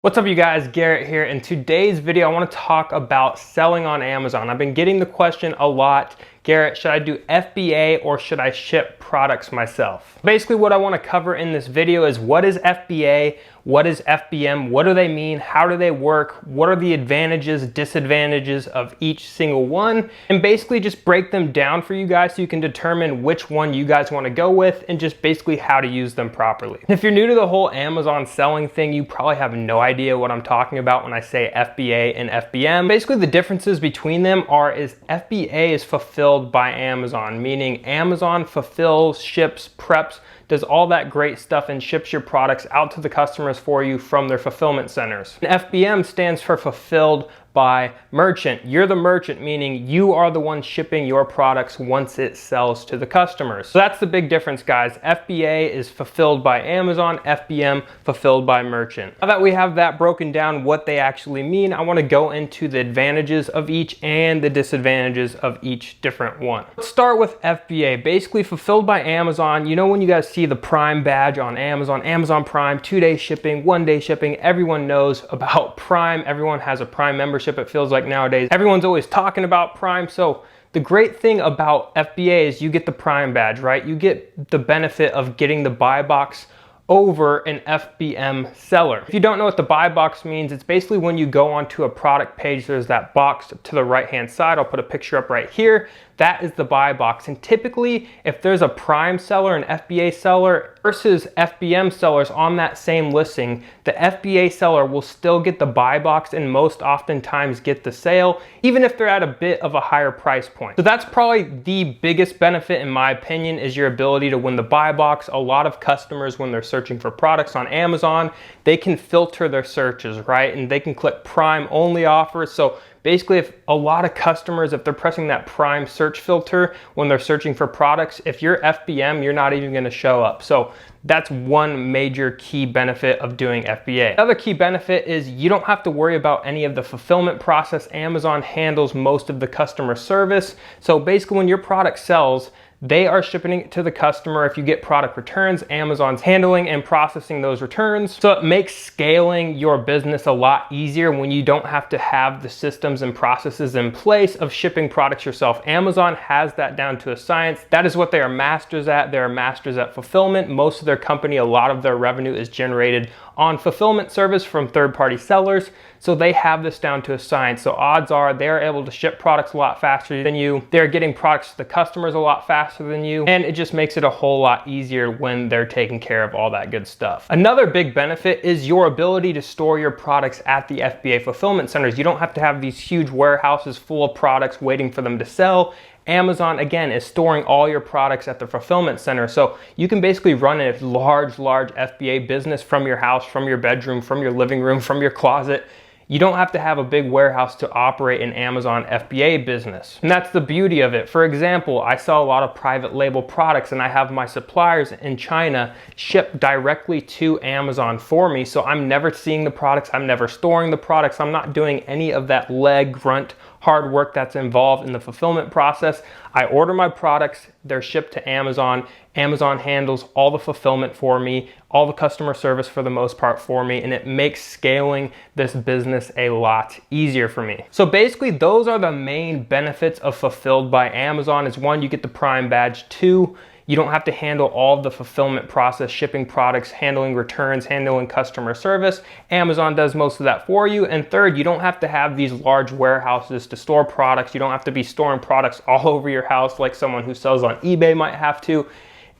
What's up you guys, Garrett here. In today's video, I want to talk about selling on Amazon. I've been getting the question a lot, Garrett, should I do FBA or should I ship products myself? Basically what I want to cover in this video is what is FBA, what is FBM, what do they mean, how do they work, what are the advantages, disadvantages of each single one, and basically just break them down for you guys so you can determine which one you guys want to go with and just basically how to use them properly. If you're new to the whole Amazon selling thing, you probably have no idea what I'm talking about when I say FBA and FBM. Basically the differences between them is FBA is fulfilled by Amazon, meaning Amazon fulfills, ships, preps, does all that great stuff and ships your products out to the customers for you from their fulfillment centers. And FBM stands for fulfilled by merchant. You're the merchant, meaning you are the one shipping your products once it sells to the customers. So that's the big difference, guys. FBA is fulfilled by Amazon, FBM fulfilled by merchant. Now that we have that broken down, what they actually mean, I want to go into the advantages of each and the disadvantages of each different one. Let's start with FBA. Basically fulfilled by Amazon. You know when you guys see the Prime badge on Amazon, Amazon Prime, 2-day shipping, 1-day shipping, everyone knows about Prime. Everyone has a Prime membership. It feels like nowadays everyone's always talking about Prime. So the great thing about FBA is you get the Prime badge, right? You get the benefit of getting the buy box over an FBM seller. If you don't know what the buy box means, it's basically when you go onto a product page, there's that box to the right hand side. I'll put a picture up right here. That is the buy box. And typically, if there's a Prime seller, an FBA seller versus FBM sellers on that same listing, the FBA seller will still get the buy box and most oftentimes get the sale, even if they're at a bit of a higher price point. So that's probably the biggest benefit in my opinion, is your ability to win the buy box. A lot of customers, when they're searching for products on Amazon, they can filter their searches, right? And they can click Prime only offers. So basically, if a lot of customers, if they're pressing that Prime search filter when they're searching for products, if you're FBM, you're not even gonna show up. So that's one major key benefit of doing FBA. Another key benefit is you don't have to worry about any of the fulfillment process. Amazon handles most of the customer service. So basically when your product sells, they are shipping it to the customer. If you get product returns, Amazon's handling and processing those returns. So it makes scaling your business a lot easier when you don't have to have the systems and processes in place of shipping products yourself. Amazon has that down to a science. That is what they are masters at. They are masters at fulfillment. Most of their company, a lot of their revenue is generated on fulfillment service from third-party sellers. So they have this down to a science. So odds are they're able to ship products a lot faster than you. They're getting products to the customers a lot faster than you. And it just makes it a whole lot easier when they're taking care of all that good stuff. Another big benefit is your ability to store your products at the FBA fulfillment centers. You don't have to have these huge warehouses full of products waiting for them to sell. Amazon, again, is storing all your products at the fulfillment center. So you can basically run a large FBA business from your house, from your bedroom, from your living room, from your closet. You don't have to have a big warehouse to operate an Amazon FBA business. And that's the beauty of it. For example, I sell a lot of private label products and I have my suppliers in China ship directly to Amazon for me. So I'm never seeing the products, I'm never storing the products, I'm not doing any of that leg grunt hard work that's involved in the fulfillment process. I order my products, they're shipped to Amazon. Amazon handles all the fulfillment for me, all the customer service for the most part for me, and it makes scaling this business a lot easier for me. So basically, those are the main benefits of fulfilled by Amazon. Is one, you get the Prime badge. Two, you don't have to handle all of the fulfillment process, shipping products, handling returns, handling customer service. Amazon does most of that for you. And third, you don't have to have these large warehouses to store products. You don't have to be storing products all over your house like someone who sells on eBay might have to.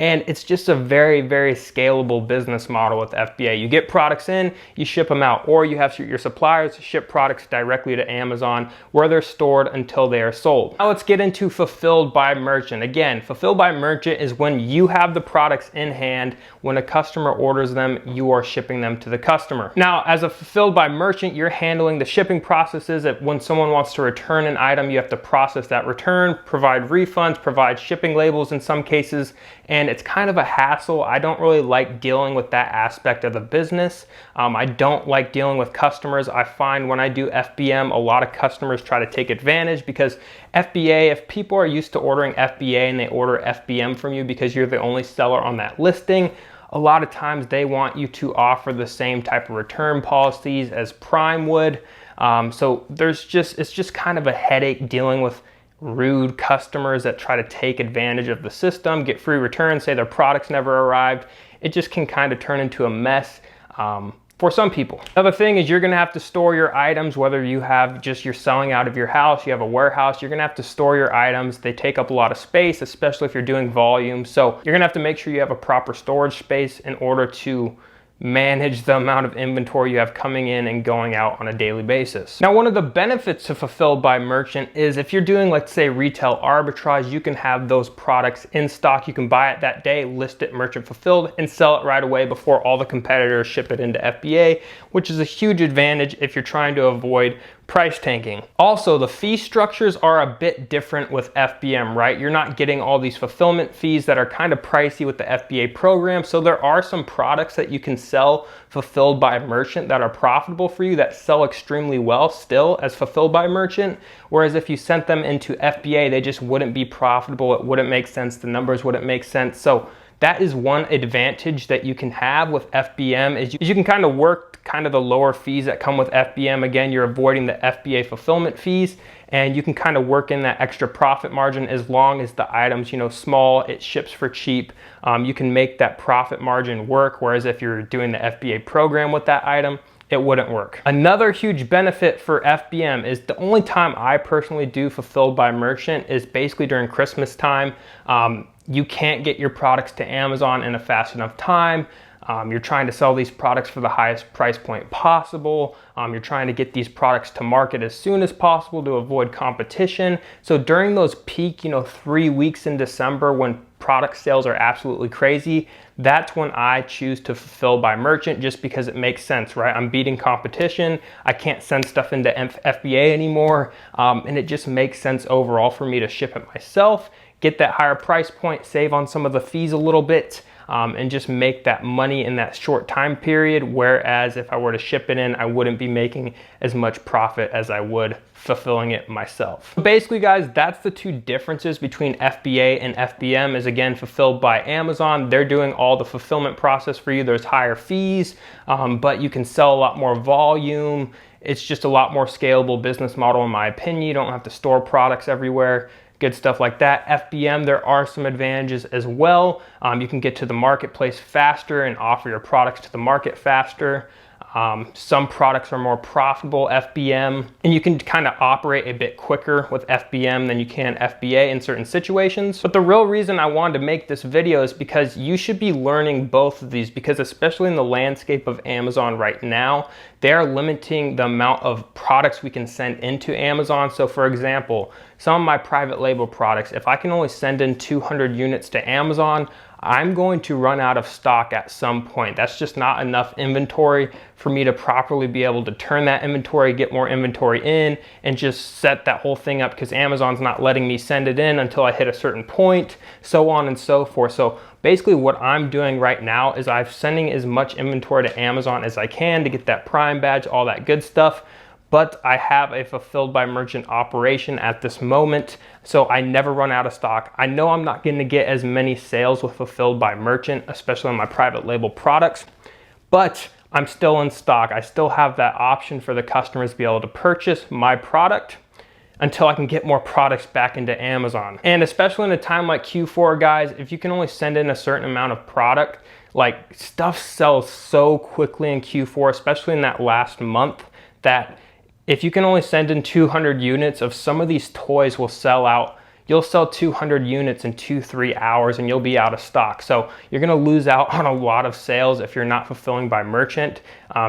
And it's just a very scalable business model with FBA. You get products in, you ship them out, or you have your suppliers ship products directly to Amazon where they're stored until they are sold. Now let's get into fulfilled by merchant. Again, fulfilled by merchant is when you have the products in hand. When a customer orders them, you are shipping them to the customer. Now, as a fulfilled by merchant, you're handling the shipping processes. When someone wants to return an item, you have to process that return, provide refunds, provide shipping labels in some cases, and it's kind of a hassle. I don't really like dealing with that aspect of the business. I don't like dealing with customers. I find when I do FBM, a lot of customers try to take advantage because FBA, if people are used to ordering FBA and they order FBM from you because you're the only seller on that listing, a lot of times they want you to offer the same type of return policies as Prime would. So it's just kind of a headache dealing with rude customers that try to take advantage of the system, get free returns, say their products never arrived. It just can kind of turn into a mess for some people. Another thing is you're gonna have to store your items, whether you're selling out of your house, you have a warehouse, you're gonna have to store your items. They take up a lot of space, especially if you're doing volume. So you're gonna have to make sure you have a proper storage space in order to manage the amount of inventory you have coming in and going out on a daily basis. Now, one of the benefits to Fulfilled by Merchant is if you're doing, let's say, retail arbitrage, you can have those products in stock. You can buy it that day, list it merchant fulfilled, and sell it right away before all the competitors ship it into FBA, which is a huge advantage if you're trying to avoid price tanking. Also, the fee structures are a bit different with FBM, right? You're not getting all these fulfillment fees that are kind of pricey with the FBA program. So there are some products that you can sell fulfilled by merchant that are profitable for you, that sell extremely well still as fulfilled by merchant. Whereas if you sent them into FBA, they just wouldn't be profitable. It wouldn't make sense. The numbers wouldn't make sense. So that is one advantage that you can have with FBM is you can kind of work the lower fees that come with FBM. Again, you're avoiding the FBA fulfillment fees, and you can kind of work in that extra profit margin as long as the item's, small, it ships for cheap. You can make that profit margin work, whereas if you're doing the FBA program with that item, it wouldn't work. Another huge benefit for FBM is the only time I personally do Fulfilled by Merchant is basically during Christmas time. You can't get your products to Amazon in a fast enough time. You're trying to sell these products for the highest price point possible. You're trying to get these products to market as soon as possible to avoid competition. So during those peak, 3 weeks in December when product sales are absolutely crazy, that's when I choose to Fulfill by Merchant, just because it makes sense, right? I'm beating competition. I can't send stuff into FBA anymore. And it just makes sense overall for me to ship it myself, get that higher price point, save on some of the fees a little bit, and just make that money in that short time period. Whereas if I were to ship it in, I wouldn't be making as much profit as I would fulfilling it myself. Basically, guys, that's the two differences between FBA and FBM. Is again, fulfilled by Amazon. They're doing all the fulfillment process for you. There's higher fees, but you can sell a lot more volume. It's just a lot more scalable business model, in my opinion. You don't have to store products everywhere. Good stuff like that. FBM, there are some advantages as well. You can get to the marketplace faster and offer your products to the market faster. Some products are more profitable, FBM, and you can kind of operate a bit quicker with FBM than you can FBA in certain situations. But the real reason I wanted to make this video is because you should be learning both of these, because especially in the landscape of Amazon right now, they're limiting the amount of products we can send into Amazon. So for example, some of my private label products, if I can only send in 200 units to Amazon, I'm going to run out of stock at some point. That's just not enough inventory for me to properly be able to turn that inventory, get more inventory in, and just set that whole thing up, because Amazon's not letting me send it in until I hit a certain point, so on and so forth. So basically what I'm doing right now is I'm sending as much inventory to Amazon as I can to get that Prime badge, all that good stuff. But I have a Fulfilled by Merchant operation at this moment, so I never run out of stock. I know I'm not going to get as many sales with Fulfilled by Merchant, especially on my private label products, but I'm still in stock. I still have that option for the customers to be able to purchase my product until I can get more products back into Amazon. And especially in a time like Q4, guys, if you can only send in a certain amount of product, like stuff sells so quickly in Q4, especially in that last month, that if you can only send in 200 units of some of these toys will sell out. You'll sell 200 units in 2-3 hours and you'll be out of stock. So you're gonna lose out on a lot of sales if you're not fulfilling by merchant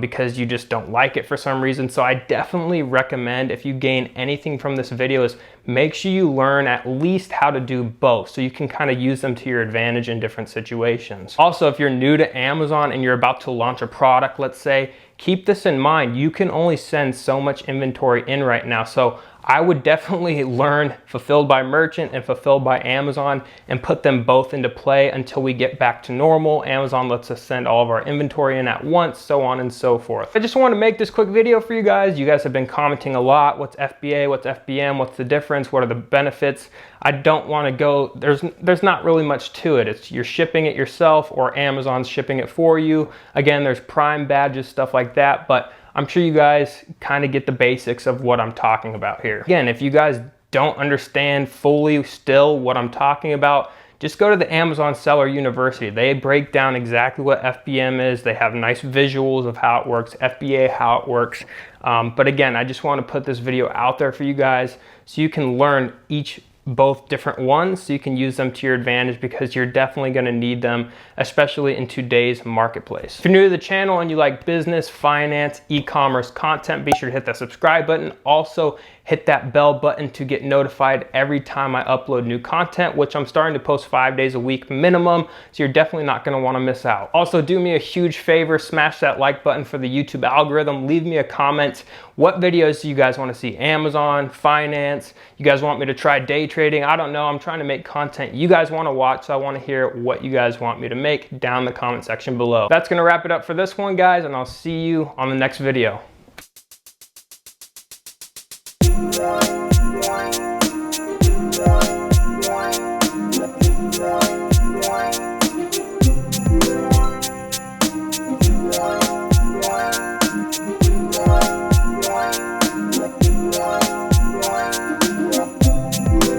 because you just don't like it for some reason. So I definitely recommend, if you gain anything from this video, is make sure you learn at least how to do both so you can kind of use them to your advantage in different situations. Also, if you're new to Amazon and you're about to launch a product, let's say, keep this in mind. You can only send so much inventory in right now. So I would definitely learn fulfilled by merchant and fulfilled by Amazon and put them both into play until we get back to normal. Amazon lets us send all of our inventory in at once, so on and so forth. I just want to make this quick video for you guys. You guys have been commenting a lot. What's FBA? What's FBM? What's the difference? What are the benefits? I don't want to go, there's not really much to it. It's you're shipping it yourself or Amazon's shipping it for you. Again, there's Prime badges, stuff like that, but I'm sure you guys kind of get the basics of what I'm talking about here. Again, if you guys don't understand fully still what I'm talking about, just go to the Amazon Seller University. They break down exactly what FBM is. They have nice visuals of how it works, FBA, how it works. But again, I just want to put this video out there for you guys so you can learn both different ones so you can use them to your advantage, because you're definitely going to need them, especially in today's marketplace. If you're new to the channel and you like business, finance, e-commerce content, be sure to hit that subscribe button. Also hit that bell button to get notified every time I upload new content, which I'm starting to post 5 days a week minimum, so you're definitely not going to want to miss out. Also, do me a huge favor, smash that like button for the YouTube algorithm. Leave me a comment. What videos do you guys want to see? Amazon, finance? You guys want me to try day trading? I don't know. I'm trying to make content you guys want to watch, so I want to hear what you guys want me to make down in the comment section below. That's going to wrap it up for this one, guys, and I'll see you on the next video.